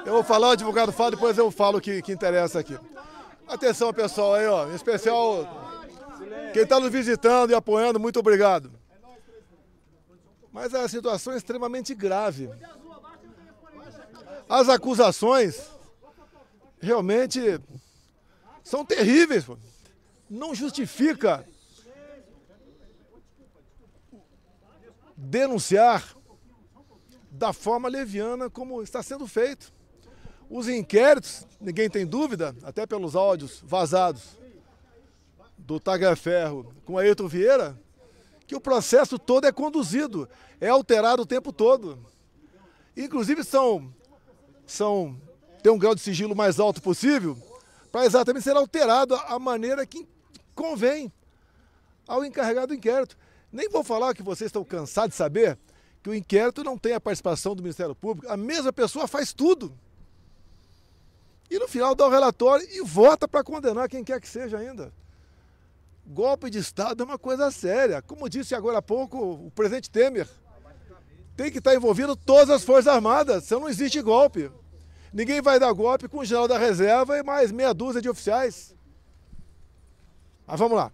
Eu vou falar, o advogado fala, depois eu falo o que interessa aqui. Atenção, pessoal, aí, ó, em especial quem está nos visitando e apoiando, muito obrigado. Mas a situação é extremamente grave. As acusações realmente são terríveis. Não justifica denunciar da forma leviana como está sendo feito. Os inquéritos, ninguém tem dúvida, até pelos áudios vazados do Tagliaferro com Ayrton Vieira, que o processo todo é conduzido, é alterado o tempo todo. Inclusive tem um grau de sigilo mais alto possível para exatamente ser alterado a maneira que convém ao encarregado do inquérito. Nem vou falar que vocês estão cansados de saber que o inquérito não tem a participação do Ministério Público, a mesma pessoa faz tudo. E no final dá o relatório e vota para condenar quem quer que seja ainda. Golpe de Estado é uma coisa séria. Como disse agora há pouco o presidente Temer, tem que estar envolvido todas as Forças Armadas, senão não existe golpe. Ninguém vai dar golpe com o general da reserva e mais meia dúzia de oficiais. Mas vamos lá.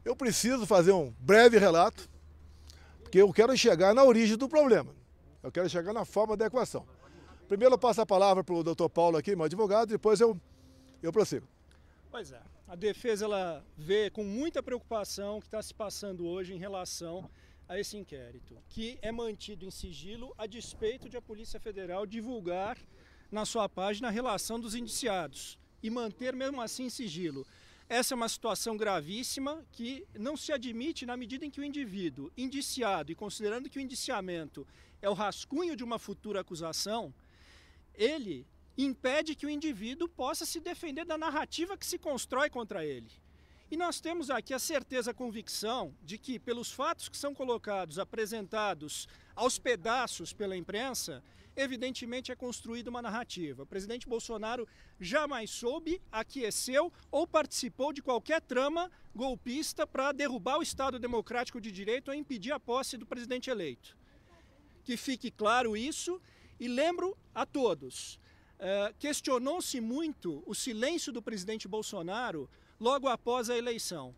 Eu preciso fazer um breve relato, porque eu quero chegar na origem do problema. Eu quero chegar na forma da equação. Primeiro eu passo a palavra para o doutor Paulo aqui, meu advogado, depois eu prossigo. Pois é, a defesa ela vê com muita preocupação o que está se passando hoje em relação a esse inquérito, que é mantido em sigilo a despeito de a Polícia Federal divulgar na sua página a relação dos indiciados e manter mesmo assim em sigilo. Essa é uma situação gravíssima que não se admite na medida em que o indivíduo indiciado, e considerando que o indiciamento é o rascunho de uma futura acusação, ele impede que o indivíduo possa se defender da narrativa que se constrói contra ele. E nós temos aqui a certeza, a convicção de que, pelos fatos que são colocados, apresentados aos pedaços pela imprensa, evidentemente é construída uma narrativa. O presidente Bolsonaro jamais soube, aqueceu ou participou de qualquer trama golpista para derrubar o Estado Democrático de Direito ou impedir a posse do presidente eleito. Que fique claro isso, e lembro a todos, questionou-se muito o silêncio do presidente Bolsonaro logo após a eleição.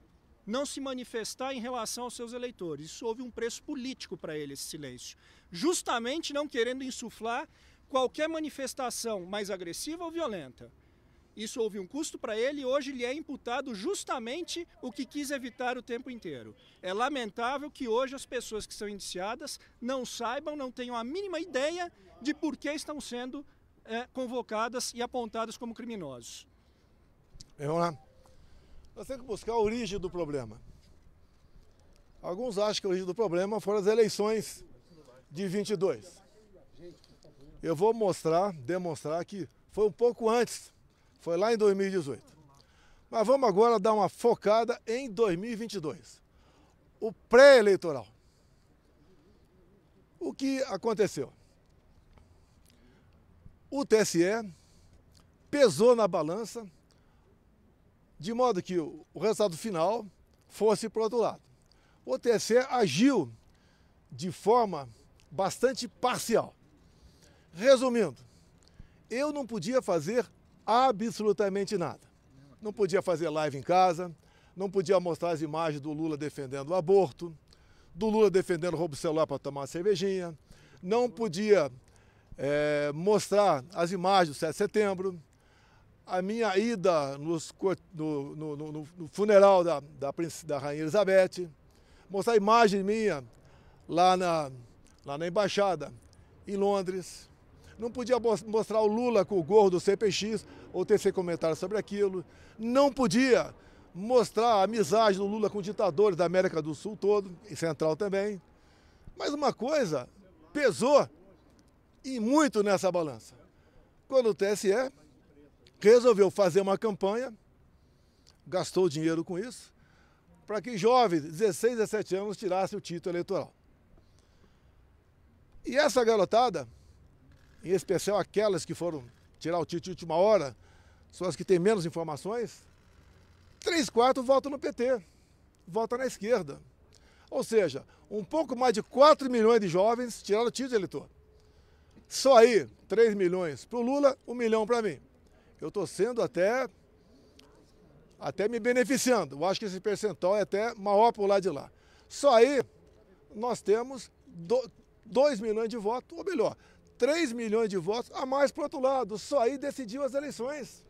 Não se manifestar em relação aos seus eleitores. Isso houve um preço político para ele, esse silêncio. Justamente não querendo insuflar qualquer manifestação mais agressiva ou violenta. Isso houve um custo para ele e hoje lhe é imputado justamente o que quis evitar o tempo inteiro. É lamentável que hoje as pessoas que são indiciadas não saibam, não tenham a mínima ideia de por que estão sendo convocadas e apontadas como criminosos. Vamos lá. Nós temos que buscar a origem do problema. Alguns acham que a origem do problema foram as eleições de 22. Eu vou demonstrar que foi um pouco antes, foi lá em 2018. Mas vamos agora dar uma focada em 2022. O pré-eleitoral. O que aconteceu? O TSE pesou na balança de modo que o resultado final fosse para o outro lado. O TSE agiu de forma bastante parcial. Resumindo, eu não podia fazer absolutamente nada. Não podia fazer live em casa, não podia mostrar as imagens do Lula defendendo o aborto, do Lula defendendo o roubo de celular para tomar uma cervejinha, não podia mostrar as imagens do 7 de setembro, a minha ida no funeral da Rainha Elizabeth, mostrar a imagem minha lá na embaixada em Londres. Não podia mostrar o Lula com o gorro do CPX ou tecer comentários sobre aquilo. Não podia mostrar a amizade do Lula com ditadores da América do Sul todo, e Central também. Mas uma coisa pesou e muito nessa balança. Quando o TSE resolveu fazer uma campanha, gastou dinheiro com isso, para que jovens de 16, 17 anos tirassem o título eleitoral. E essa garotada, em especial aquelas que foram tirar o título de última hora, são as que têm menos informações, 3/4 votam no PT, votam na esquerda. Ou seja, um pouco mais de 4 milhões de jovens tiraram o título de eleitor. Só aí, 3 milhões para o Lula, 1 milhão para mim. Eu estou sendo até me beneficiando. Eu acho que esse percentual é até maior para o lado de lá. Só aí, nós temos 2 milhões de votos, ou melhor, 3 milhões de votos a mais para o outro lado. Só aí decidiu as eleições.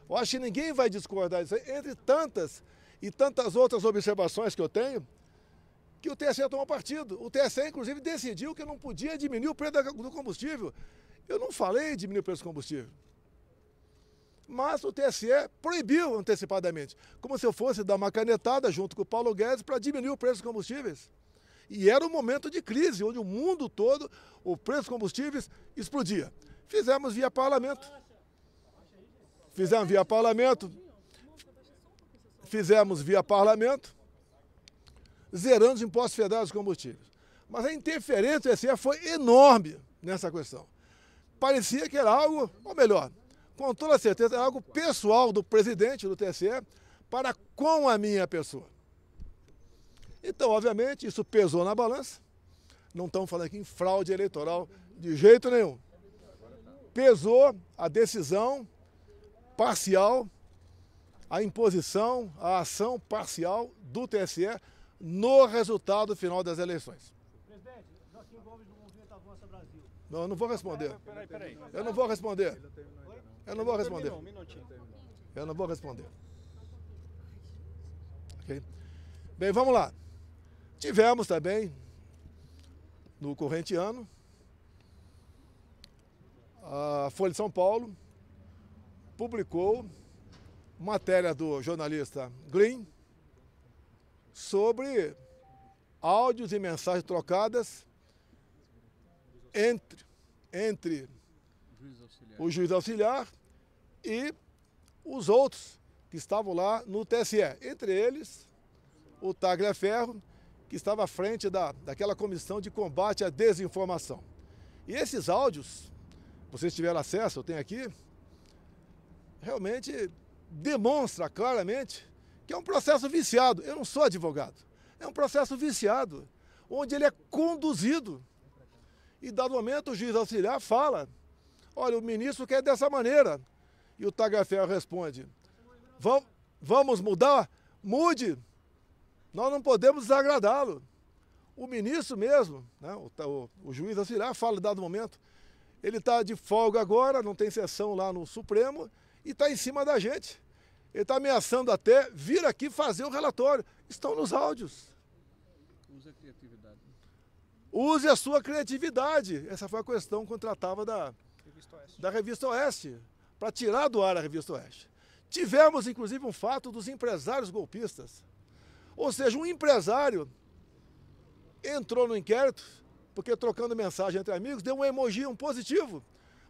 Eu acho que ninguém vai discordar disso aí, entre tantas e tantas outras observações que eu tenho, que o TSE tomou partido. O TSE, inclusive, decidiu que não podia diminuir o preço do combustível. Eu não falei em diminuir o preço do combustível. Mas o TSE proibiu antecipadamente, como se eu fosse dar uma canetada junto com o Paulo Guedes para diminuir o preço dos combustíveis. E era um momento de crise, onde o mundo todo, o preço dos combustíveis explodia. Fizemos via parlamento. Fizemos via parlamento, zerando os impostos federais dos combustíveis. Mas a interferência do TSE foi enorme nessa questão. Parecia que era algo, ou melhor, com toda certeza, era algo pessoal do presidente do TSE para com a minha pessoa. Então, obviamente, isso pesou na balança. Não estamos falando aqui em fraude eleitoral de jeito nenhum. Pesou a decisão parcial, a imposição, a ação parcial do TSE no resultado final das eleições. Presidente, Joaquim Gomes do Movimento Avança Brasil. Não, eu não vou responder. Peraí. Eu não vou responder. Eu não vou responder. Um minutinho. Eu não vou responder. Ok? Bem, vamos lá. Tivemos também, no corrente ano, a Folha de São Paulo publicou matéria do jornalista Green sobre áudios e mensagens trocadas entre o juiz auxiliar e os outros que estavam lá no TSE. Entre eles, o Tagliaferro, que estava à frente daquela comissão de combate à desinformação. E esses áudios, vocês tiveram acesso, eu tenho aqui, realmente demonstra claramente que é um processo viciado. Eu não sou advogado. É um processo viciado, onde ele é conduzido. E, dado momento, o juiz auxiliar fala, olha, o ministro quer dessa maneira. E o Tagliaferro responde, vamos mudar? Mude. Nós não podemos desagradá-lo. O ministro mesmo, né, o juiz auxiliar fala, dado momento, ele está de folga agora, não tem sessão lá no Supremo, e está em cima da gente. Ele está ameaçando até vir aqui fazer o relatório. Estão nos áudios. Use a criatividade. Use a sua criatividade. Essa foi a questão que eu tratava da Revista Oeste, para tirar do ar a Revista Oeste. Tivemos, inclusive, um fato dos empresários golpistas. Ou seja, um empresário entrou no inquérito, porque trocando mensagem entre amigos, deu um emoji, um positivo.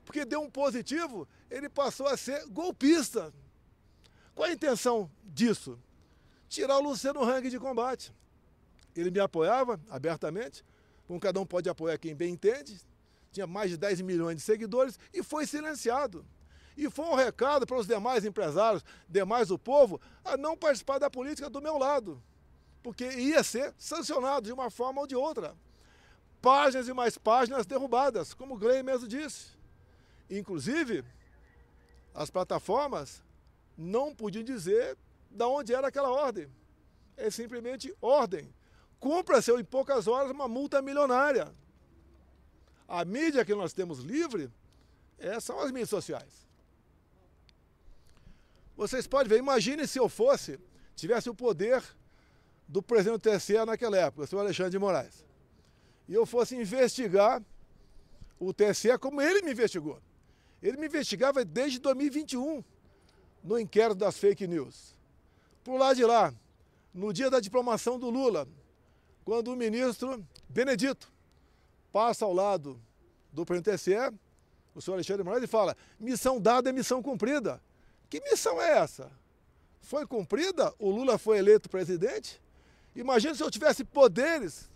Porque deu um positivo, ele passou a ser golpista. Qual a intenção disso? Tirar o Luciano Hang de combate. Ele me apoiava abertamente, como cada um pode apoiar quem bem entende, tinha mais de 10 milhões de seguidores e foi silenciado. E foi um recado para os demais empresários, demais do povo, a não participar da política do meu lado, porque ia ser sancionado de uma forma ou de outra. Páginas e mais páginas derrubadas, como o Grey mesmo disse. Inclusive, as plataformas não podiam dizer de onde era aquela ordem. É simplesmente ordem. Cumpra-se em poucas horas uma multa milionária. A mídia que nós temos livre são as mídias sociais. Vocês podem ver, imagine se eu tivesse o poder do presidente do TSE naquela época, o senhor Alexandre de Moraes, e eu fosse investigar o TSE como ele me investigou. Ele me investigava desde 2021, no inquérito das fake news. Por lá de lá, no dia da diplomação do Lula, quando o ministro Benedito passa ao lado do presidente do TSE, o senhor Alexandre de Moraes, e fala, missão dada é missão cumprida. Que missão é essa? Foi cumprida? O Lula foi eleito presidente? Imagina se eu tivesse poderes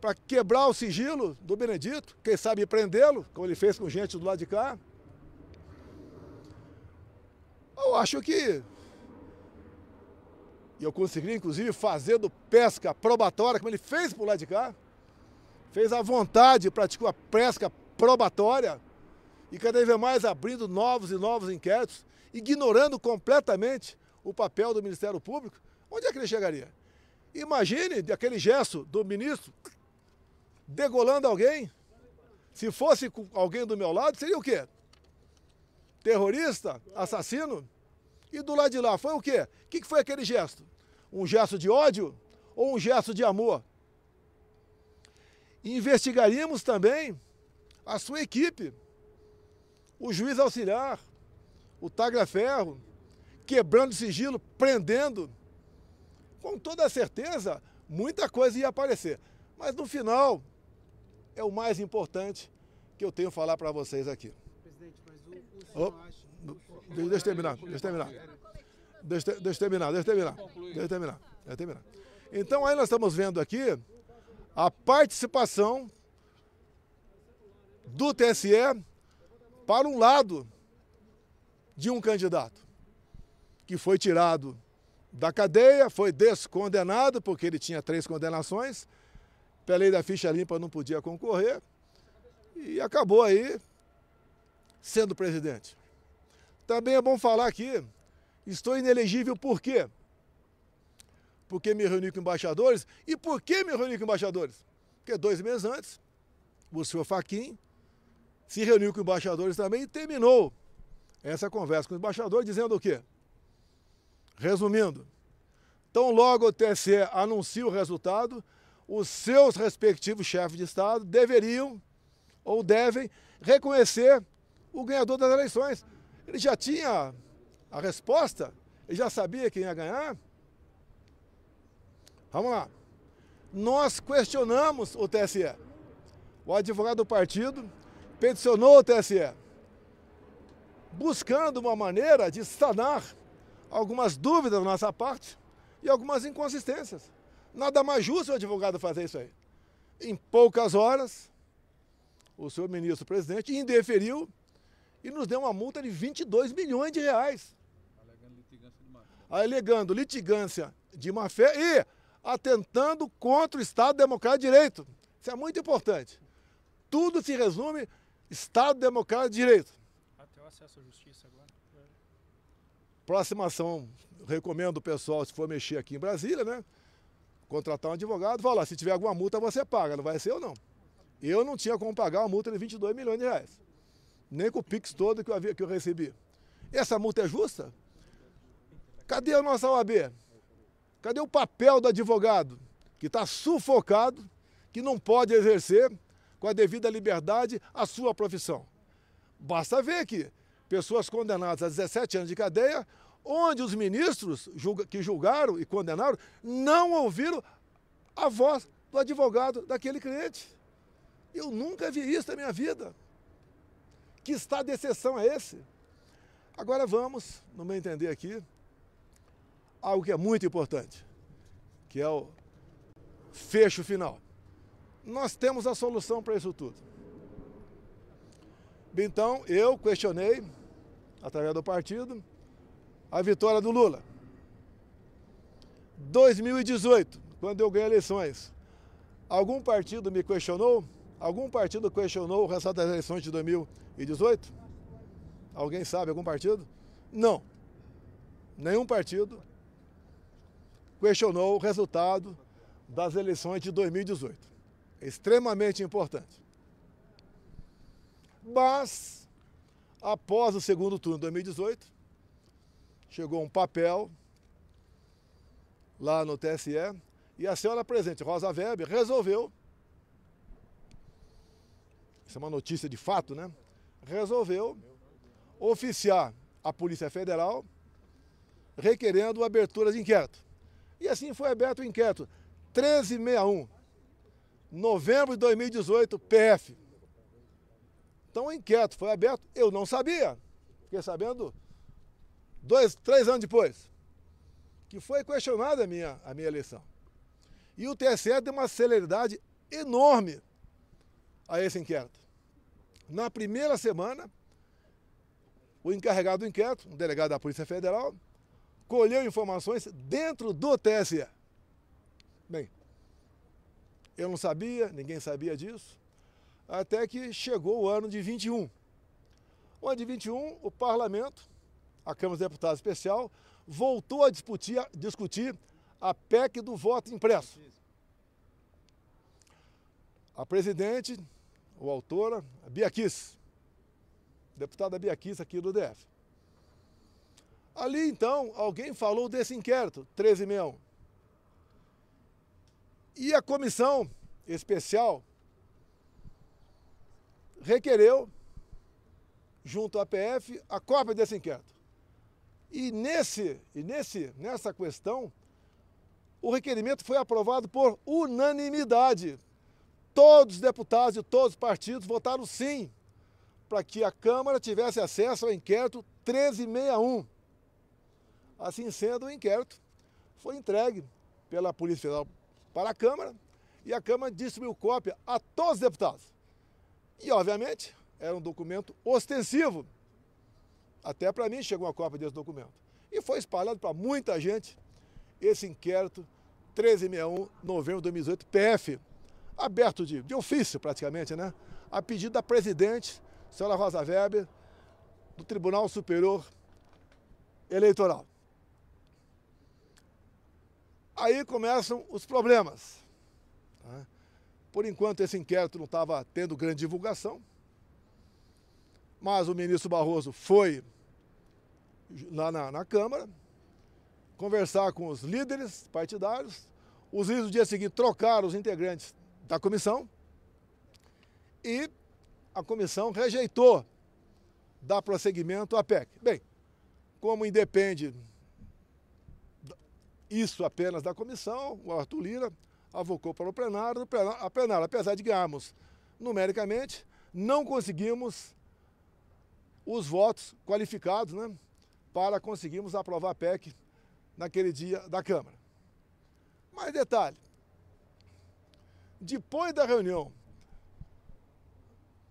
para quebrar o sigilo do Benedito, quem sabe prendê-lo, como ele fez com gente do lado de cá. Eu acho que eu consegui, inclusive, fazer do pesca probatória, como ele fez por lá de cá. fez à vontade, praticou a pesca probatória e cada vez mais abrindo novos e novos inquéritos, ignorando completamente o papel do Ministério Público, onde é que ele chegaria? Imagine aquele gesto do ministro degolando alguém. Se fosse com alguém do meu lado, seria o quê? Terrorista? Assassino? E do lado de lá, foi o quê? O que foi aquele gesto? Um gesto de ódio ou um gesto de amor? Investigaríamos também a sua equipe, o juiz auxiliar, o tagliaferro, quebrando sigilo, prendendo. Com toda certeza, muita coisa ia aparecer. Mas no final, é o mais importante que eu tenho a falar para vocês aqui. Presidente, mas o senhor acha... Deixa eu terminar. Então aí nós estamos vendo aqui a participação do TSE para um lado de um candidato que foi tirado da cadeia, foi descondenado porque ele tinha 3 condenações, pela lei da ficha limpa não podia concorrer e acabou aí sendo presidente. Também é bom falar aqui, estou inelegível por quê? Porque me reuni com embaixadores. E por que me reuni com embaixadores? Porque 2 meses antes, o senhor Fachin se reuniu com embaixadores também e terminou essa conversa com o embaixador dizendo o quê? Resumindo, tão logo o TSE anuncia o resultado, os seus respectivos chefes de Estado deveriam ou devem reconhecer o ganhador das eleições. Ele já tinha a resposta, ele já sabia quem ia ganhar. Vamos lá. Nós questionamos o TSE. O advogado do partido peticionou o TSE, buscando uma maneira de sanar algumas dúvidas da nossa parte e algumas inconsistências. Nada mais justo o advogado fazer isso aí. Em poucas horas, o senhor ministro-presidente indeferiu e nos deu uma multa de 22 milhões de reais. Alegando litigância de má-fé e atentando contra o Estado Democrático de Direito. Isso é muito importante. Tudo se resume Estado Democrático de Direito. Até o acesso à justiça agora. Próxima ação, recomendo o pessoal, se for mexer aqui em Brasília, né? Contratar um advogado, falar, se tiver alguma multa você paga, não vai ser eu não. Eu não tinha como pagar uma multa de 22 milhões de reais. Nem com o Pix todo que eu recebi. Essa multa é justa? Cadê a nossa OAB? Cadê o papel do advogado? Que está sufocado, que não pode exercer com a devida liberdade a sua profissão. Basta ver aqui, pessoas condenadas a 17 anos de cadeia, onde os ministros que julgaram e condenaram não ouviram a voz do advogado daquele cliente. Eu nunca vi isso na minha vida. Que estado de exceção é esse? Agora vamos, no meu entender aqui, algo que é muito importante, que é o fecho final. Nós temos a solução para isso tudo. Então, eu questionei, através do partido, a vitória do Lula. 2018, quando eu ganhei eleições, algum partido me questionou? Algum partido questionou o resultado das eleições de 2018? Alguém sabe, algum partido? Não. Nenhum partido questionou o resultado das eleições de 2018. É extremamente importante. Mas, após o segundo turno de 2018, chegou um papel lá no TSE e a senhora presidente Rosa Weber resolveu, isso é uma notícia de fato, né? Resolveu oficiar a Polícia Federal requerendo a abertura de inquérito. E assim foi aberto o inquérito 1361, novembro de 2018, PF. Então o inquérito foi aberto, eu não sabia, fiquei sabendo 3 anos depois, que foi questionada a minha eleição. E o TSE deu uma celeridade enorme a esse inquérito. Na primeira semana, o encarregado do inquérito, um delegado da Polícia Federal, colheu informações dentro do TSE. Bem, Eu não sabia, ninguém sabia disso, até que chegou o ano de 21. O ano de 21, o parlamento, a Câmara dos Deputados Especial, voltou a discutir a PEC do voto impresso. A presidente, ou autora, a Bia Kicis, deputada Bia Kicis aqui do DF. Ali, então, alguém falou desse inquérito, 1361. E a comissão especial requereu, junto à PF, a cópia desse inquérito. E nessa questão, o requerimento foi aprovado por unanimidade. Todos os deputados de todos os partidos votaram sim para que a Câmara tivesse acesso ao inquérito 1361. Assim sendo, o inquérito foi entregue pela Polícia Federal para a Câmara e a Câmara distribuiu cópia a todos os deputados. E, obviamente, era um documento ostensivo. Até para mim chegou uma cópia desse documento. E foi espalhado para muita gente esse inquérito 1361, novembro de 2018, PF, aberto de ofício praticamente, né? A pedido da presidente, senhora Rosa Weber, do Tribunal Superior Eleitoral. Aí começam os problemas. Tá? Por enquanto esse inquérito não estava tendo grande divulgação, mas o ministro Barroso foi lá na Câmara conversar com os líderes partidários. Os líderes, no dia seguinte, trocaram os integrantes da comissão e a comissão rejeitou dar prosseguimento à PEC. Bem, como independe isso apenas da comissão, o Arthur Lira avocou para o plenário. A plenário, apesar de ganharmos numericamente, não conseguimos os votos qualificados, né, para conseguirmos aprovar a PEC naquele dia da Câmara. Mas detalhe, depois da reunião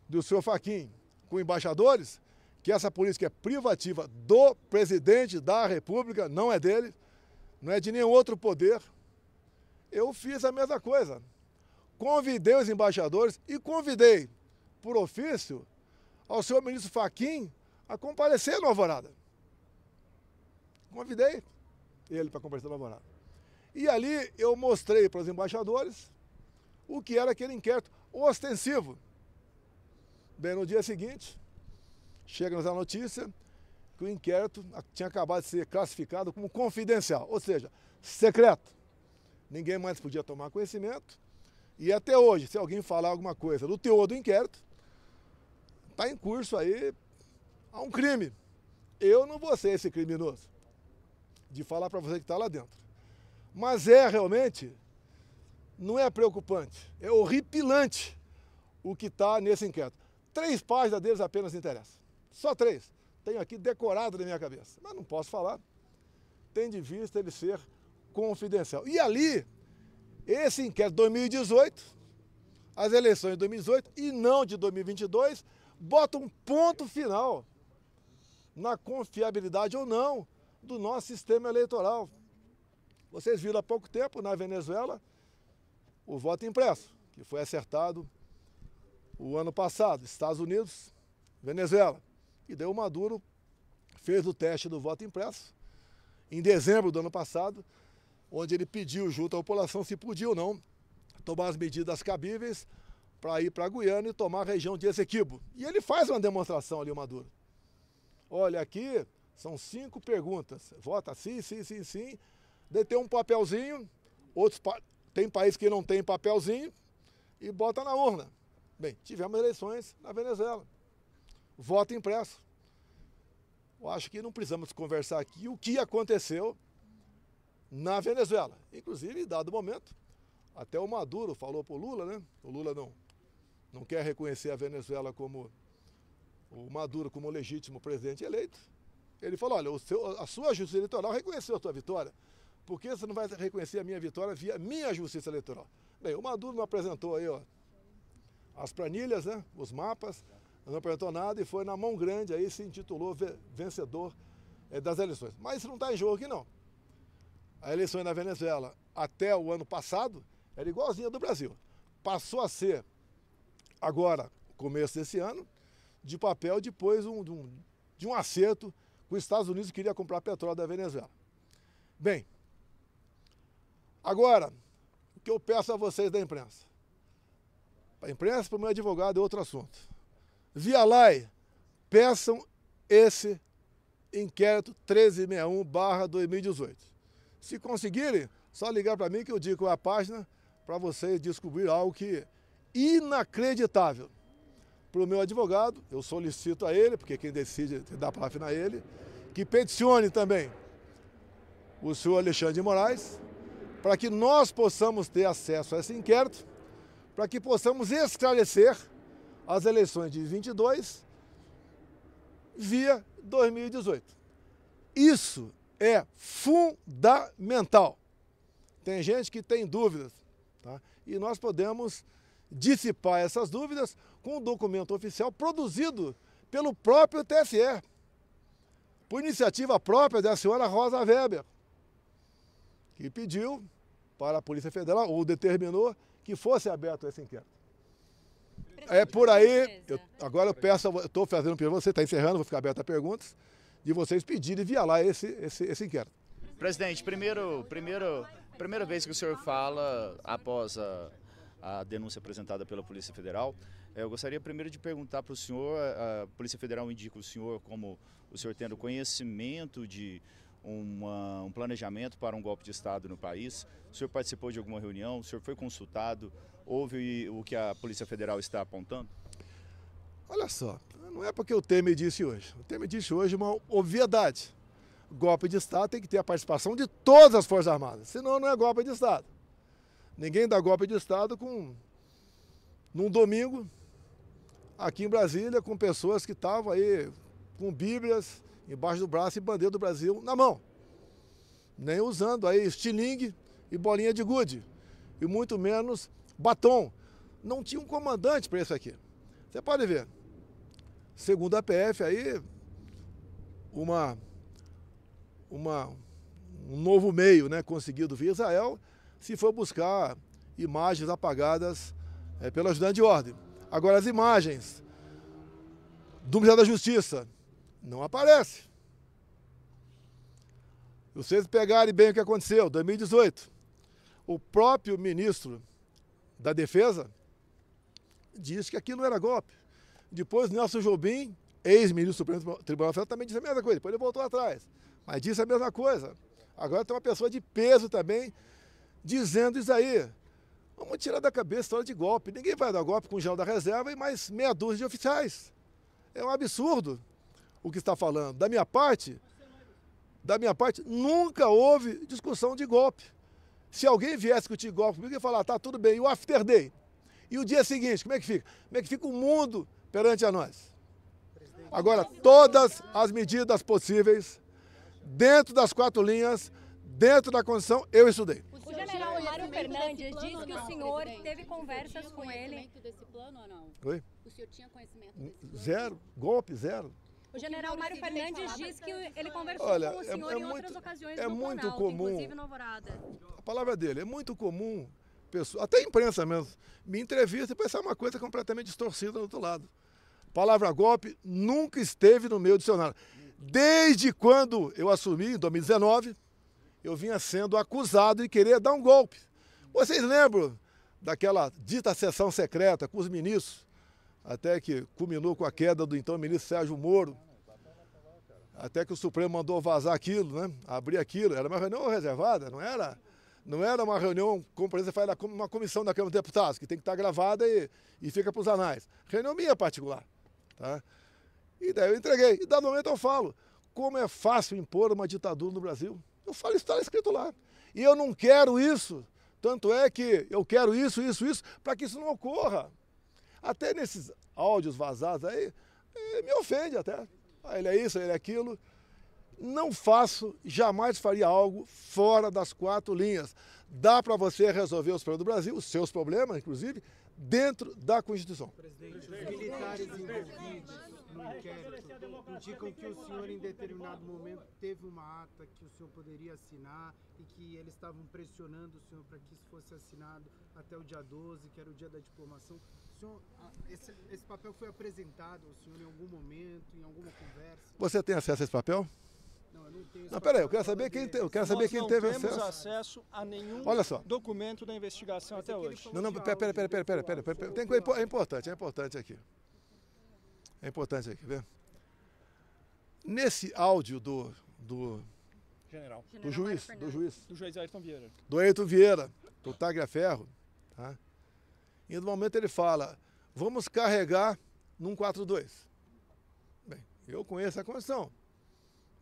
do senhor Fachin com embaixadores, que essa política é privativa do presidente da República, não é dele, não é de nenhum outro poder, eu fiz a mesma coisa. Convidei os embaixadores e convidei, por ofício, ao senhor ministro Fachin a comparecer no Alvorada. Convidei ele para comparecer no Alvorada. E ali eu mostrei para os embaixadores o que era aquele inquérito ostensivo. Bem, no dia seguinte, chega-nos a notícia que o inquérito tinha acabado de ser classificado como confidencial, ou seja, secreto. Ninguém mais podia tomar conhecimento. E até hoje, se alguém falar alguma coisa do teor do inquérito, está em curso aí a um crime. Eu não vou ser esse criminoso de falar para você que está lá dentro. Mas realmente, não é preocupante, é horripilante o que está nesse inquérito. 3 páginas deles apenas interessam. Só 3. Tenho aqui decorado na minha cabeça. Mas não posso falar. Tem de vista ele ser confidencial. E ali, esse inquérito de 2018, as eleições de 2018 e não de 2022, bota um ponto final na confiabilidade ou não do nosso sistema eleitoral. Vocês viram há pouco tempo na Venezuela o voto impresso, que foi acertado o ano passado, Estados Unidos, Venezuela. E daí o Maduro fez o teste do voto impresso em dezembro do ano passado, onde ele pediu junto à população se podia ou não tomar as medidas cabíveis para ir para a Guiana e tomar a região de Essequibo. E ele faz uma demonstração ali, o Maduro. Olha, aqui são 5 perguntas. Vota sim, sim, sim, sim. Daí tem um papelzinho, tem país que não tem papelzinho e bota na urna. Bem, tivemos eleições na Venezuela. Voto impresso. Eu acho que não precisamos conversar aqui o que aconteceu na Venezuela. Inclusive, em dado momento, até o Maduro falou para o Lula, né? O Lula não quer reconhecer a Venezuela como o Maduro como legítimo presidente eleito. Ele falou, olha, a sua justiça eleitoral reconheceu a sua vitória. Por que você não vai reconhecer a minha vitória via minha justiça eleitoral? Bem, o Maduro não apresentou aí, ó, as planilhas, né? Os mapas, não apresentou nada e foi na mão grande, aí se intitulou vencedor das eleições. Mas isso não está em jogo aqui, não. A eleição na Venezuela, até o ano passado, era igualzinha do Brasil. passou a ser, agora, começo desse ano, de papel depois de um acerto com os Estados Unidos que queria comprar petróleo da Venezuela. Bem, agora, o que eu peço a vocês da imprensa? Para a imprensa, para o meu advogado, é outro assunto. Via LAI, peçam esse inquérito 1361/2018. Se conseguirem, só ligar para mim que eu digo a página para vocês descobrir algo que é inacreditável. Para o meu advogado, eu solicito a ele, porque quem decide dá para afinar ele, que peticione também o senhor Alexandre de Moraes, para que nós possamos ter acesso a esse inquérito, para que possamos esclarecer as eleições de 22 via 2018. Isso é fundamental. Tem gente que tem dúvidas, tá? E nós podemos dissipar essas dúvidas com um documento oficial produzido pelo próprio TSE, por iniciativa própria da senhora Rosa Weber, que pediu para a Polícia Federal, ou determinou, que fosse aberto esse inquérito. É por aí, agora eu peço, estou fazendo para você, está encerrando, vou ficar aberto a perguntas, de vocês pedirem via lá esse inquérito. Presidente, primeira vez que o senhor fala após a denúncia apresentada pela Polícia Federal, eu gostaria primeiro de perguntar para o senhor, a Polícia Federal indica o senhor como o senhor tendo conhecimento de um planejamento para um golpe de Estado no país. O senhor participou de alguma reunião? O senhor foi consultado? Houve o que a Polícia Federal está apontando? Olha só, não é porque o Temer disse hoje. O Temer disse hoje uma obviedade. Golpe de Estado tem que ter a participação de todas as Forças Armadas, senão não é golpe de Estado. Ninguém dá golpe de Estado num domingo, aqui em Brasília, com pessoas que estavam aí com bíblias embaixo do braço e bandeira do Brasil na mão. Nem usando aí estilingue e bolinha de gude. E muito menos batom. Não tinha um comandante para isso aqui. Você pode ver. Segundo a PF aí, um novo meio, né, conseguido via Israel, se for buscar imagens apagadas pelo ajudante de ordem. Agora, as imagens do Ministério da Justiça não aparecem. Vocês pegarem bem o que aconteceu, 2018, o próprio ministro da Defesa disse que aquilo não era golpe. Depois, Nelson Jobim, ex-ministro do Supremo Tribunal Federal, também disse a mesma coisa. Depois ele voltou atrás, mas disse a mesma coisa. Agora tem uma pessoa de peso também dizendo isso aí. Vamos tirar da cabeça a história de golpe. Ninguém vai dar golpe com o general da reserva e mais meia dúzia de oficiais. É um absurdo o que está falando. Da minha parte, nunca houve discussão de golpe. Se alguém viesse discutir golpe comigo, eu ia falar, tá, tudo bem, e o after day? E o dia seguinte, como é que fica? Como é que fica o mundo perante a nós? Agora, todas as medidas possíveis, dentro das 4 linhas, dentro da Constituição, eu estudei. O general Mário Fernandes diz que o senhor teve conversas com ele. Conhecimento desse plano ou não? Oi? O senhor tinha conhecimento desse plano? Zero, golpe, zero. O general Mário Fernandes diz que ele conversou Olha, com o senhor em outras ocasiões é no muito Planalto, comum. inclusive no Alvorada. A palavra dele, é muito comum, até a imprensa mesmo, me entrevista e pensar uma coisa completamente distorcida do outro lado. A palavra golpe nunca esteve no meu dicionário. Desde quando eu assumi, em 2019, eu vinha sendo acusado de querer dar um golpe. Vocês lembram daquela dita sessão secreta com os ministros, até que culminou com a queda do então ministro Sérgio Moro, até que o Supremo mandou vazar aquilo, né? Abrir aquilo. Era uma reunião reservada, não era uma reunião, como por exemplo, faz uma comissão da Câmara dos Deputados, que tem que estar gravada e fica para os anais. Reunião minha particular. Tá? E daí eu entreguei. E dado momento eu falo, como é fácil impor uma ditadura no Brasil. Eu falo, isso está escrito lá. E eu não quero isso. Tanto é que eu quero isso, para que isso não ocorra. Até nesses áudios vazados aí, me ofende até. Ah, ele é isso, ele é aquilo. Não faço, jamais faria algo fora das 4 linhas. Dá para você resolver os problemas do Brasil, os seus problemas, inclusive, dentro da Constituição. Presidente, os militares envolvidos no inquérito indicam que o senhor, em determinado momento, teve uma ata que o senhor poderia assinar e que eles estavam pressionando o senhor para que isso fosse assinado até o dia 12, que era o dia da diplomação. O senhor, esse papel foi apresentado ao senhor em algum momento, em alguma conversa? Você tem acesso a esse papel? Não, eu não tenho. Não, peraí, eu quero saber quem teve Nós não temos acesso. acesso a nenhum Olha só. documento da investigação até hoje. Não, pera. É importante aqui. É importante aqui, vê? Nesse áudio do General. juiz, Do juiz Ayrton Vieira. do Ayrton Vieira, do Tagliaferro, tá? E no momento ele fala, vamos carregar num 4.2. Bem, eu conheço a Constituição.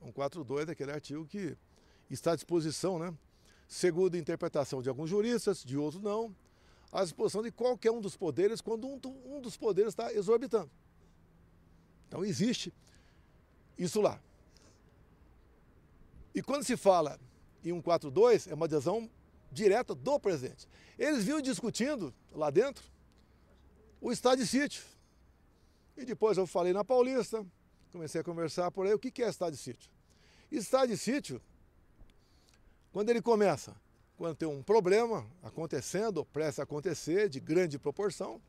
142 é aquele artigo que está à disposição, né? Segundo a interpretação de alguns juristas, de outros não, à disposição de qualquer um dos poderes quando um dos poderes está exorbitando. Então existe isso lá. E quando se fala em 142, é uma decisão direta do presidente. Eles vinham discutindo lá dentro o estado de sítio. E depois eu falei na Paulista, comecei a conversar por aí, o que é estado de sítio? Estado de sítio, quando ele começa, quando tem um problema acontecendo, ou prestes a acontecer, de grande proporção,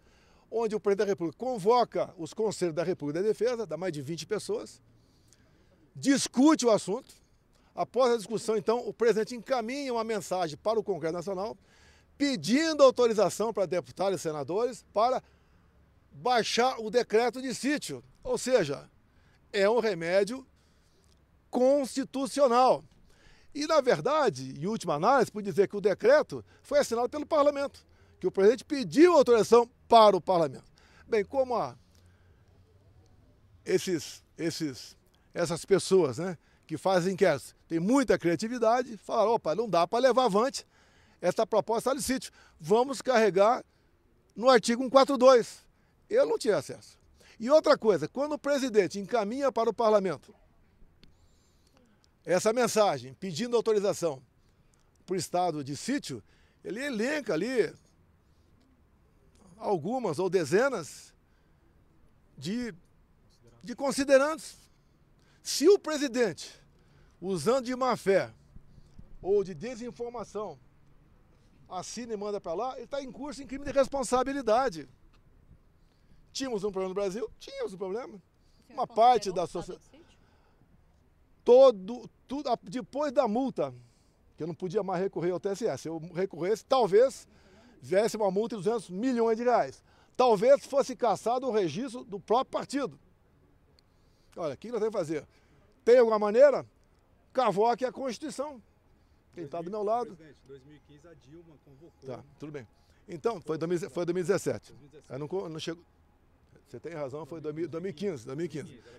onde o presidente da República convoca os conselhos da República da Defesa, dá mais de 20 pessoas, discute o assunto. Após a discussão, então, o presidente encaminha uma mensagem para o Congresso Nacional, pedindo autorização para deputados e senadores para baixar o decreto de sítio. Ou seja, é um remédio constitucional. E, na verdade, em última análise, pode dizer que o decreto foi assinado pelo parlamento, que o presidente pediu autorização para o parlamento. Bem, como essas pessoas, né, que fazem inquéritos têm muita criatividade, falaram, opa, não dá para levar avante essa proposta de sítio. Vamos carregar no artigo 142. Eu não tinha acesso. E outra coisa, quando o presidente encaminha para o parlamento essa mensagem pedindo autorização para o estado de sítio, ele elenca ali algumas ou dezenas de considerandos. Se o presidente, usando de má fé ou de desinformação, assina e manda para lá, ele está em curso em crime de responsabilidade. Tínhamos um problema no Brasil? Tínhamos um problema. Uma parte da sociedade. Tudo, depois da multa, que eu não podia mais recorrer ao TSE. Se eu recorresse, talvez viesse uma multa de 200 milhões de reais. Talvez fosse cassado o registro do próprio partido. Olha, o que nós temos que fazer? Tem alguma maneira? Cavoque a Constituição. Quem está do meu lado. Presidente, em 2015 a Dilma convocou. Tá, tudo bem. Então, foi 2017. Ela não chegou. Você tem razão, foi 2015.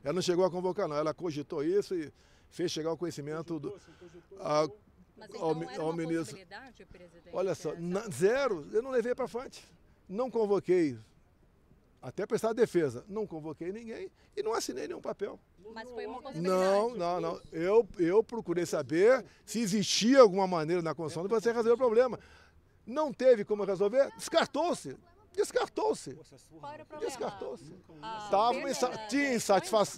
Ela não chegou a convocar, não. Ela cogitou isso e fez chegar ao conhecimento Mas então era ao uma ministro. possibilidade, presidente? Olha só, zero, eu não levei para frente. Não convoquei, até prestar defesa, não convoquei ninguém e não assinei nenhum papel. Mas foi uma possibilidade. Não. Eu procurei saber se existia alguma maneira na Constituição de você resolver o problema. Não teve como resolver, descartou-se. Qual era o problema? Descartou-se.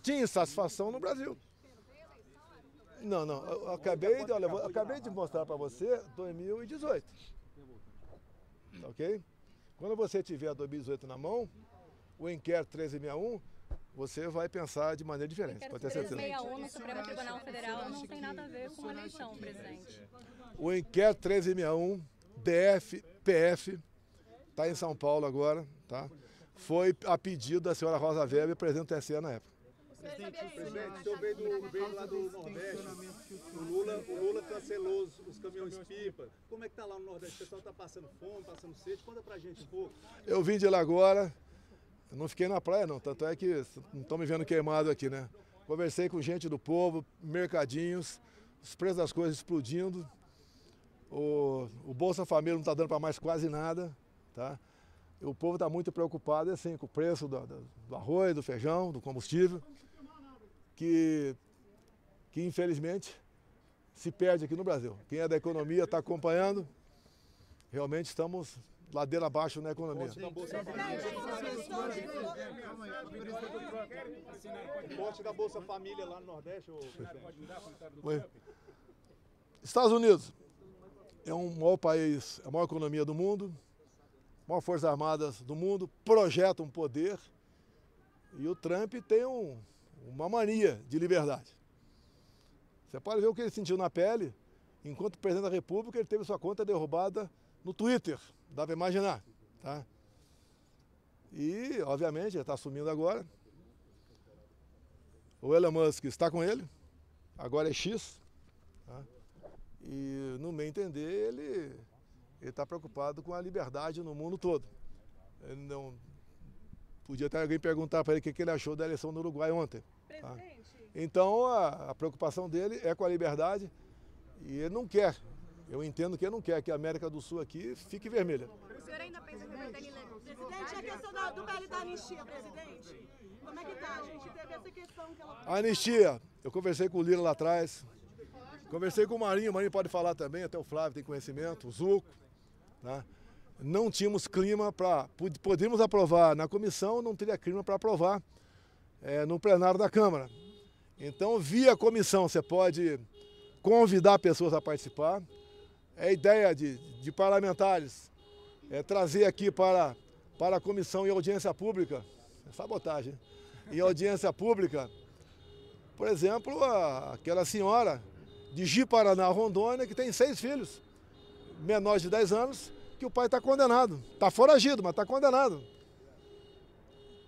Tinha insatisfação no Brasil. Não, eu acabei de mostrar para você 2018. Ok? Quando você tiver 2018 na mão, o inquérito 1361, você vai pensar de maneira diferente, pode ter certeza. 1361 no Supremo Tribunal Federal não tem nada a ver com a eleição, presidente. O inquérito 1361, DF, PF, está em São Paulo agora, tá? Foi a pedido da senhora Rosa Weber, presidente do TSE na época. Presidente, o senhor veio lá do Nordeste, o Lula cancelou os caminhões-pipa. Como é que está lá no Nordeste? O pessoal está passando fome, passando sede? Conta pra gente um pouco. Eu vim de lá agora, não fiquei na praia não, tanto é que não estão me vendo queimado aqui, né? Conversei com gente do povo, mercadinhos, os preços das coisas explodindo, o Bolsa Família não está dando para mais quase nada, tá? O povo está muito preocupado assim, com o preço do arroz, do feijão, do combustível, que infelizmente se perde aqui no Brasil. Quem é da economia está acompanhando, realmente estamos ladeira abaixo na economia. Corte da Bolsa Família lá no Nordeste, ô presidente. Estados Unidos é o maior país, a maior economia do mundo, maior Forças Armadas do mundo, projeta um poder e o Trump tem uma mania de liberdade. Você pode ver o que ele sentiu na pele, enquanto presidente da República ele teve sua conta derrubada no Twitter, dá para imaginar, tá? E, obviamente, ele está assumindo agora. O Elon Musk está com ele, agora é X, tá? E, no meu entender, ele está preocupado com a liberdade no mundo todo. Ele não... Podia até alguém perguntar para ele o que ele achou da eleição no Uruguai ontem. Tá? Então, a preocupação dele é com a liberdade e ele não quer, eu entendo que ele não quer que a América do Sul aqui fique vermelha. O senhor ainda pensa que vai ter Presidente, a questão do PL da anistia, presidente, como é que tá? A gente teve essa questão que ela... A anistia, eu conversei com o Lira lá atrás, conversei com o Marinho pode falar também, até o Flávio tem conhecimento, o Zuco, tá? Não tínhamos clima para... Podíamos aprovar na comissão, não teria clima para aprovar no plenário da Câmara. Então, via comissão, você pode convidar pessoas a participar. A ideia de parlamentares é trazer aqui para a comissão em audiência pública, sabotagem, em audiência pública, por exemplo, aquela senhora de Ji-Paraná, Rondônia, que tem 6 filhos, menores de 10 anos, que o pai está condenado. Está foragido, mas está condenado.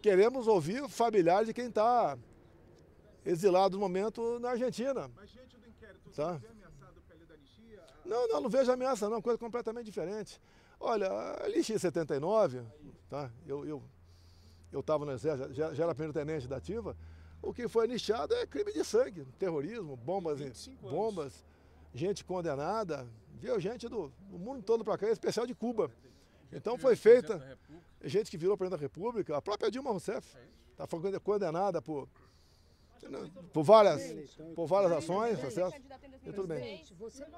Queremos ouvir familiares de quem está exilado no momento na Argentina. Mas diante do inquérito, tá? você vê ameaçado o PL da anistia? Não vejo ameaça não, coisa completamente diferente. Olha, a anistia 79, tá? Eu estava no Exército, já era primeiro-tenente da ativa, o que foi anistiado é crime de sangue, terrorismo, bombas, gente condenada, viu gente do mundo todo para cá, em especial de Cuba. Então foi feita, gente que virou presidente da República, a própria Dilma Rousseff, tá, foi condenada por várias ações, tá certo? E tudo bem.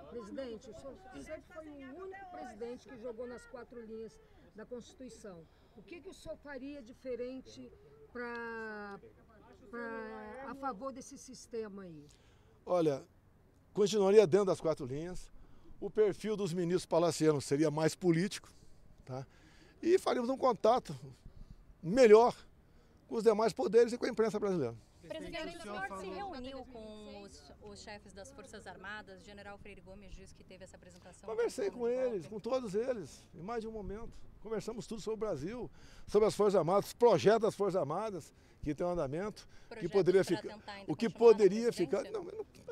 Presidente, o senhor sempre foi o único presidente que jogou nas 4 linhas da Constituição. O que o senhor faria diferente a favor desse sistema aí? Olha, continuaria dentro das 4 linhas. O perfil dos ministros palacianos seria mais político, tá? E faríamos um contato melhor com os demais poderes e com a imprensa brasileira. Presidente, o senhor se reuniu com os chefes das Forças Armadas? O general Freire Gomes disse que teve essa apresentação. Conversei com eles, com todos eles, em mais de um momento. Conversamos tudo sobre o Brasil, sobre as Forças Armadas, os projetos das Forças Armadas, que tem um andamento, que poderia ficar. O que poderia ficar. Não,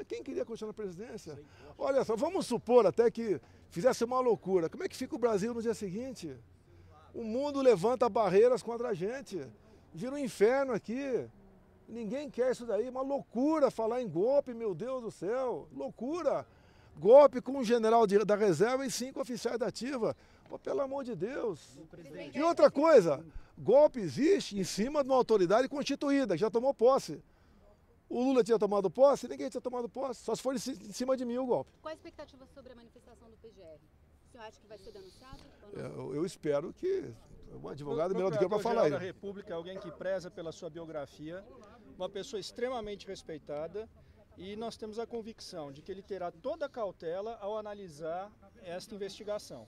quem queria continuar na presidência? Olha só, vamos supor até que fizesse uma loucura. Como é que fica o Brasil no dia seguinte? O mundo levanta barreiras contra a gente. Vira um inferno aqui. Ninguém quer isso daí, uma loucura falar em golpe, meu Deus do céu, loucura. Golpe com um general da reserva e 5 oficiais da ativa, pô, pelo amor de Deus. E outra coisa, golpe existe em cima de uma autoridade constituída, que já tomou posse. O Lula tinha tomado posse, ninguém tinha tomado posse, só se for em cima de mim o golpe. Qual a expectativa sobre a manifestação do PGR? O senhor acha que vai ser denunciado ou não? Eu espero que um advogado melhor do que eu para falar aí. O Procurador-Geral da República é alguém que preza pela sua biografia, uma pessoa extremamente respeitada, e nós temos a convicção de que ele terá toda a cautela ao analisar esta investigação.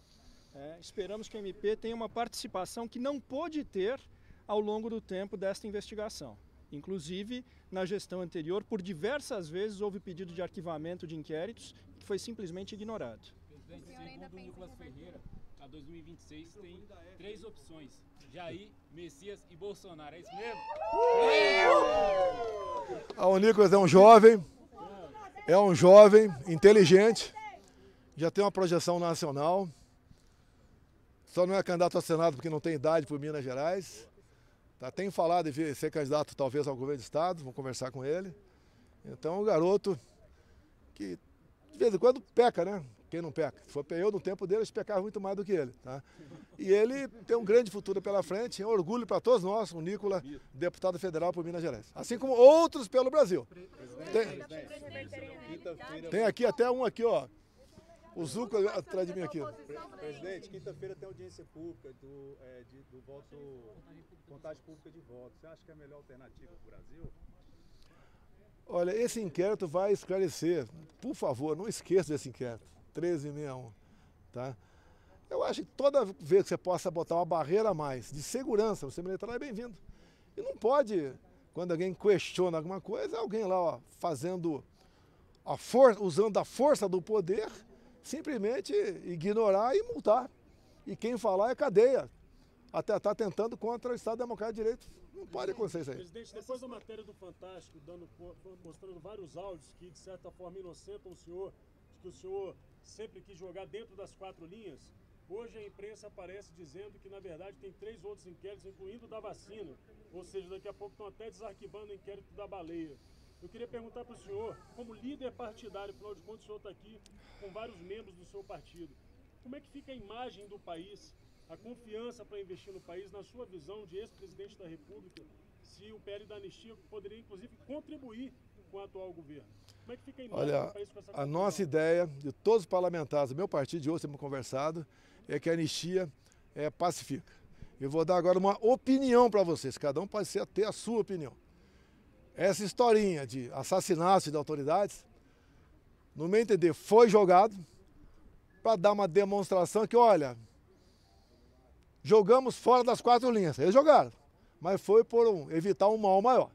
Esperamos que o MP tenha uma participação que não pôde ter ao longo do tempo desta investigação. Inclusive, na gestão anterior, por diversas vezes houve pedido de arquivamento de inquéritos que foi simplesmente ignorado. Presidente, segundo o Nicolas Ferreira, a 2026 tem 3 opções: Jair, Messias e Bolsonaro. É isso mesmo? O Nicolas é um jovem inteligente, já tem uma projeção nacional, só não é candidato ao Senado porque não tem idade por Minas Gerais. Tem falado em ser candidato talvez ao governo do estado, vou conversar com ele. Então, um garoto que de vez em quando peca, né? Quem não peca? Se for eu, no tempo dele, eu pecava muito mais do que ele. Tá? E ele tem um grande futuro pela frente, é um orgulho para todos nós, o Nicolas, deputado federal por Minas Gerais. Assim como outros pelo Brasil. Tem aqui até um aqui, ó. O Zuco atrás de mim aqui. Presidente, quinta-feira tem audiência pública do voto, contagem pública de votos. Você acha que é a melhor alternativa para o Brasil? Olha, esse inquérito vai esclarecer. Por favor, não esqueça desse inquérito. 1361, tá? Eu acho que toda vez que você possa botar uma barreira a mais de segurança no sistema eleitoral é bem-vindo. E não pode, quando alguém questiona alguma coisa, alguém lá ó, fazendo usando a força do poder, simplesmente ignorar e multar. E quem falar é cadeia. Até está tentando contra o Estado Democrático de Direito. Não pode acontecer isso aí. Presidente, depois da matéria do Fantástico, mostrando vários áudios que, de certa forma, inocentam o senhor, de que o senhor sempre quis jogar dentro das 4 linhas, hoje a imprensa aparece dizendo que, na verdade, tem 3 outros inquéritos, incluindo o da vacina. Ou seja, daqui a pouco estão até desarquivando o inquérito da baleia. Eu queria perguntar para o senhor, como líder partidário, afinal de contas, o senhor está aqui com vários membros do seu partido, como é que fica a imagem do país, a confiança para investir no país, na sua visão de ex-presidente da República, se o PL da anistia poderia, inclusive, contribuir com o atual governo? Como é que fica a imagem do país com essa a nossa ideia, de todos os parlamentares do meu partido, de hoje temos conversado, é que a anistia pacifica. Eu vou dar agora uma opinião para vocês, cada um pode ter a sua opinião. Essa historinha de assassinato de autoridades, no meu entender, foi jogado para dar uma demonstração que, olha, jogamos fora das 4 linhas. Eles jogaram, mas foi por evitar um mal maior.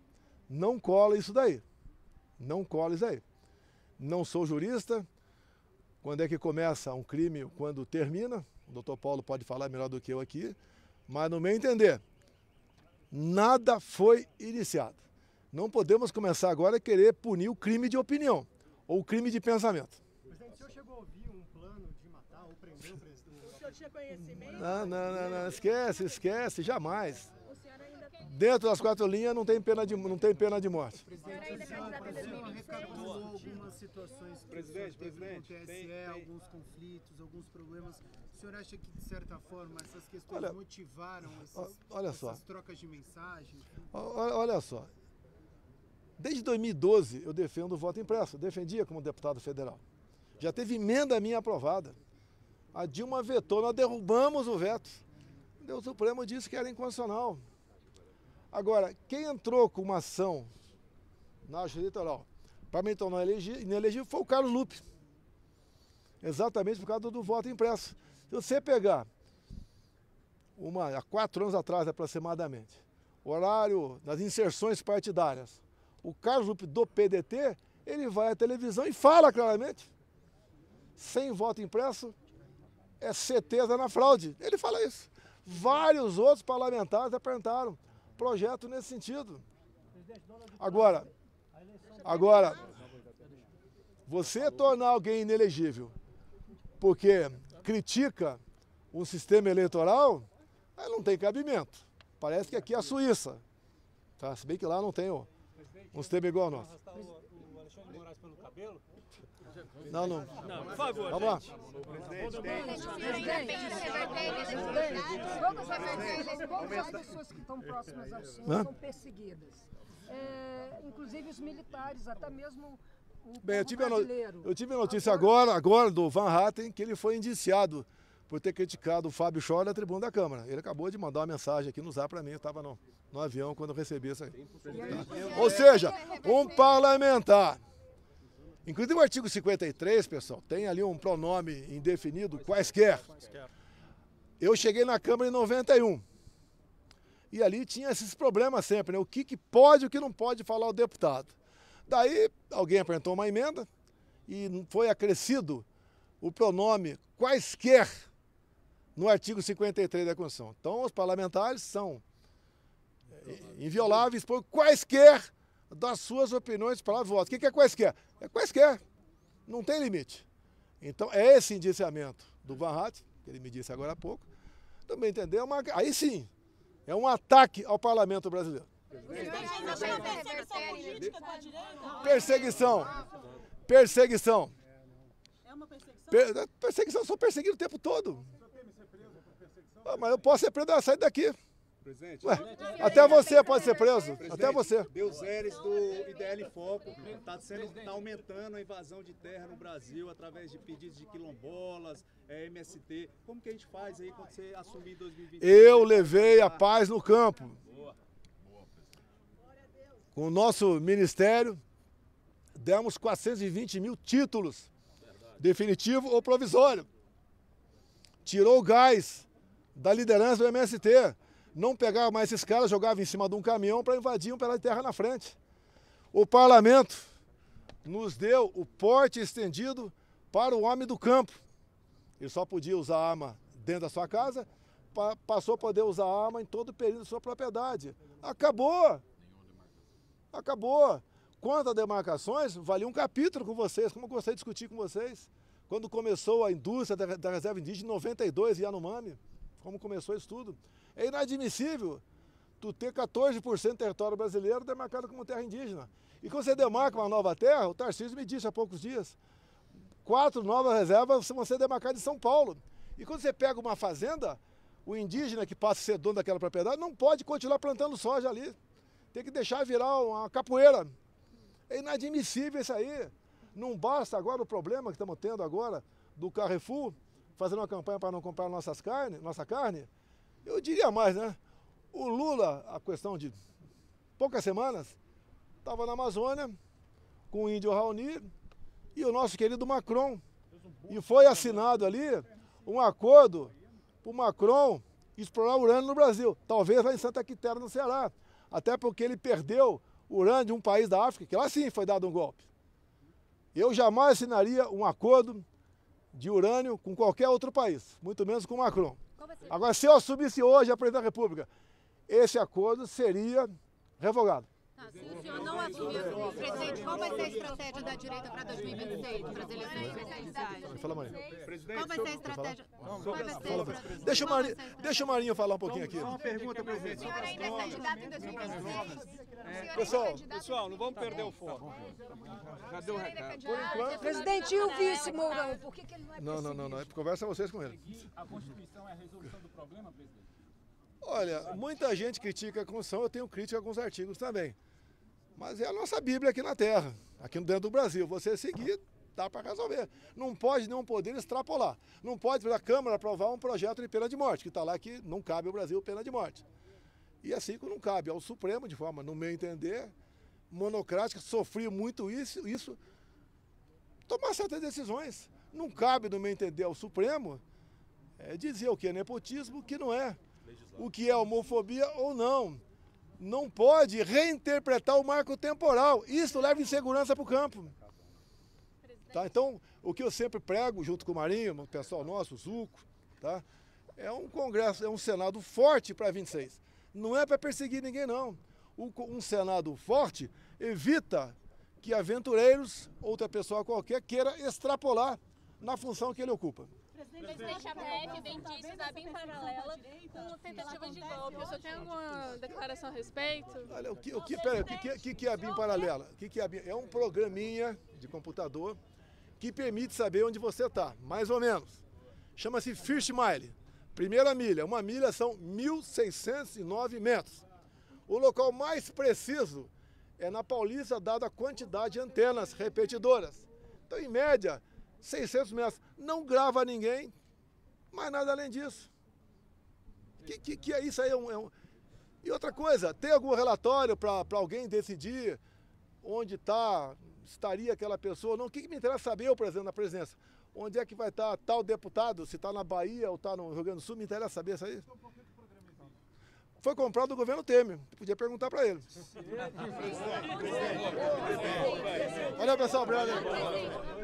Não cola isso daí. Não cola isso aí. Não sou jurista. Quando é que começa um crime, quando termina? O doutor Paulo pode falar melhor do que eu aqui. Mas, no meu entender, nada foi iniciado. Não podemos começar agora a querer punir o crime de opinião ou o crime de pensamento. Presidente, o senhor chegou a ouvir um plano de matar ou prender o presidente? O senhor tinha conhecimento? Não, esquece, jamais. Dentro das 4 linhas não tem pena de morte. Presidente, o senhor recapitulou algumas situações que presidente, com o TSE, alguns conflitos, alguns problemas. O senhor acha que, de certa forma, essas questões motivaram essas trocas de mensagem? Olha só. Desde 2012 eu defendo o voto impresso, defendia como deputado federal. Já teve emenda minha aprovada. A Dilma vetou, nós derrubamos o veto. O Supremo disse que era inconstitucional. Agora, quem entrou com uma ação na Justiça Eleitoral para me tornar inelegível foi o Carlos Lupe. Exatamente por causa do voto impresso. Se você pegar há 4 anos atrás aproximadamente, horário das inserções partidárias, o Carlos Lupe do PDT, ele vai à televisão e fala claramente, sem voto impresso, é certeza na fraude. Ele fala isso. Vários outros parlamentares apresentaram projeto nesse sentido. Agora, você tornar alguém inelegível porque critica um sistema eleitoral, aí não tem cabimento. Parece que aqui é a Suíça. Tá? Se bem que lá não tem um sistema igual ao nosso. O Alexandre de Moraes pelo cabelo? Não, por favor. Vamos lá. Todas as pessoas que estão próximas ao senhor são perseguidas. Inclusive os militares, até mesmo o brasileiro. Eu tive a notícia agora do Van Hatten, que ele foi indiciado por ter criticado o Fábio Scholl na tribuna da Câmara. Ele acabou de mandar uma mensagem aqui no Zap para mim, eu estava no avião quando eu recebi isso aí. Tá? Ou seja, um parlamentar. Inclusive o artigo 53, pessoal, tem ali um pronome indefinido, quaisquer. Eu cheguei na Câmara em 91. E ali tinha esses problemas sempre, né? O que pode e o que não pode falar o deputado. Daí alguém apresentou uma emenda e foi acrescido o pronome quaisquer no artigo 53 da Constituição. Então os parlamentares são invioláveis por quaisquer das suas opiniões para voto. O que é quaisquer? É quaisquer. Não tem limite. Então é esse indiciamento do Van Hatten, que ele me disse agora há pouco, também entendeu? Aí sim, é um ataque ao parlamento brasileiro. Perseguição. É uma perseguição? Perseguição, eu sou perseguido o tempo todo. Mas eu posso ser preso, sair daqui. Presidente, Ué, até você pode ser preso, presidente, até você. Deuseres do IDL Foco tá aumentando a invasão de terra no Brasil através de pedidos de quilombolas, MST. Como que a gente faz aí quando você assumir em 2020? Eu levei a paz no campo. Com o nosso ministério, demos 420 mil títulos, definitivo ou provisório. Tirou o gás da liderança do MST. Não pegava mais esses caras, jogava em cima de um caminhão para invadir um pedaço de terra na frente. O parlamento nos deu o porte estendido para o homem do campo. Ele só podia usar arma dentro da sua casa, passou a poder usar arma em todo o período da sua propriedade. Acabou! Acabou! Quanto a demarcações, valia um capítulo com vocês, como eu gostei de discutir com vocês. Quando começou a indústria da reserva indígena em 92, em Yanomami, como começou isso tudo. É inadmissível tu ter 14% do território brasileiro demarcado como terra indígena. E quando você demarca uma nova terra, o Tarcísio me disse há poucos dias, 4 novas reservas vão ser demarcadas em São Paulo. E quando você pega uma fazenda, o indígena que passa a ser dono daquela propriedade não pode continuar plantando soja ali. Tem que deixar virar uma capoeira. É inadmissível isso aí. Não basta agora o problema que estamos tendo agora do Carrefour, fazendo uma campanha para não comprar nossa carne. Eu diria mais, né? O Lula, a questão de poucas semanas, estava na Amazônia com o índio Raoni e o nosso querido Macron. E foi assinado ali um acordo para o Macron explorar urânio no Brasil. Talvez lá em Santa Quitéria, no Ceará. Até porque ele perdeu urânio de um país da África, que lá sim foi dado um golpe. Eu jamais assinaria um acordo de urânio com qualquer outro país, muito menos com o Macron. Agora, se eu assumisse hoje a presidência da República, esse acordo seria revogado. Se o senhor não assumir, presidente, qual vai ser a estratégia da direita para 2026, para as eleições presidenciais? Fala, Marinho. Qual vai ser a estratégia? Deixa o Marinho falar um pouquinho aqui. Uma pergunta, presidente. O senhor ainda é candidato em 2026? Pessoal, não vamos perder o foco. Já deu o recado. Presidente, e o vice Mourão? Por que ele não é perseguido? Não. Conversa vocês com ele. A Constituição é a resolução do problema, presidente? Olha, muita gente critica a Constituição, eu tenho crítica a alguns artigos também. Mas é a nossa Bíblia aqui na Terra, aqui dentro do Brasil. Você seguir, dá para resolver. Não pode nenhum poder extrapolar. Não pode a Câmara aprovar um projeto de pena de morte, que está lá que não cabe ao Brasil pena de morte. E assim que não cabe ao Supremo, de forma, no meu entender, monocrática, sofri muito isso, tomar certas decisões. Não cabe, no meu entender, ao Supremo dizer o que é nepotismo, o que não é. O que é homofobia ou não. Não pode reinterpretar o marco temporal. Isso leva insegurança para o campo. Tá? Então, o que eu sempre prego, junto com o Marinho, o pessoal nosso, o Zuco, tá? É um Congresso, é um Senado forte para 26. Não é para perseguir ninguém, não. Um Senado forte evita que aventureiros, outra pessoa qualquer, queira extrapolar na função que ele ocupa. Presidente, a PF vem disso da BIM paralela com tentativa de golpe. O senhor tem alguma declaração a respeito? Olha, o que é a BIM paralela? O que é a BIM? É um programinha de computador que permite saber onde você está, mais ou menos. Chama-se First Mile. Primeira milha. Uma milha são 1.609 metros. O local mais preciso é na Paulista, dada a quantidade de antenas repetidoras. Então, em média, 600 metros. Não grava ninguém, mas nada além disso. Que é isso aí? E outra coisa, tem algum relatório para alguém decidir onde estaria aquela pessoa? Não, o que me interessa saber, o presidente da presidência? Onde é que vai estar tal deputado? Se está na Bahia ou está no Rio Grande do Sul? Me interessa saber isso aí. Foi comprado do governo Temer. Podia perguntar para ele. Olha, pessoal, obrigado.